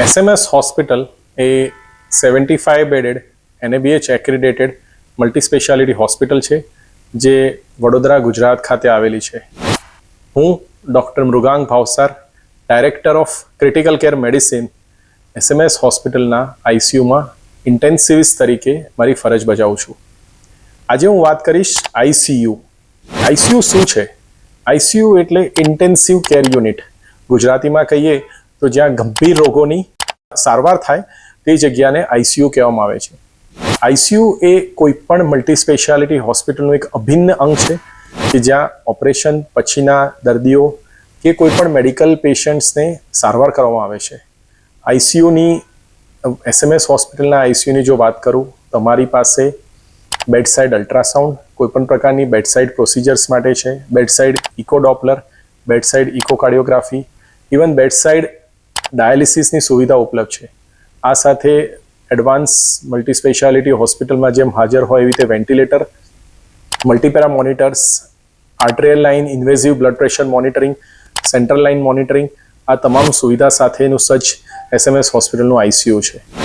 SMS hospital એ 75 bedded NABH accredited multi specialty hospital છે જે વડોદરા ગુજરાત ખાતે આવેલી છે. હું doctor Mrigank Bhavsar, director of critical care medicine, SMS હોસ્પિટલના ICUમાં ઇન્ટેન્સિવિસ્ટ તરીકે મારી ફરજ બજાવું છું. આજે હું વાત કરીશ ICU. ICU શું છે? ICU એટલે ઇન્ટેન્સિવ કેર યુનિટ. ગુજરાતીમાં કહીએ તો જ્યાં ગંભીર રોગોની સારવાર થાય તે જગ્યાને ICU કહેવામાં આવે છે. ICU એ કોઈ પણ મલ્ટી સ્પેશિયાલિટી હોસ્પિટલનું એક અભિન્ન અંગ છે કે જ્યાં ઓપરેશન પછીના દર્દીઓ કે કોઈ પણ મેડિકલ પેશન્ટ્સને સારવાર કરવામાં આવે છે. ICUની SMS હોસ્પિટલના ICUની જો વાત કરું, તમારી પાસે બેડસાઇડ અલ્ટ્રાસાઉન્ડ, કોઈપણ પ્રકારની બેડસાઇડ પ્રોસિજર્સ માટે છે, બેડસાઇડ ઇકોડોપલર, બેડસાઇડ ઇકોકાર્ડિયોગ્રાફી, ઇવન બેડસાઇડ ડાયાલિસિસની સુવિધા ઉપલબ્ધ છે. આ સાથે એડવાન્સ મલ્ટી સ્પેશિયાલિટી હોસ્પિટલમાં જેમ હાજર હોય એવી રીતે ventilator, multipara monitors, arterial line invasive blood pressure monitoring, central line monitoring, આ તમામ સુવિધા સાથેનું સજ્જ SMS હોસ્પિટલનું ICU છે.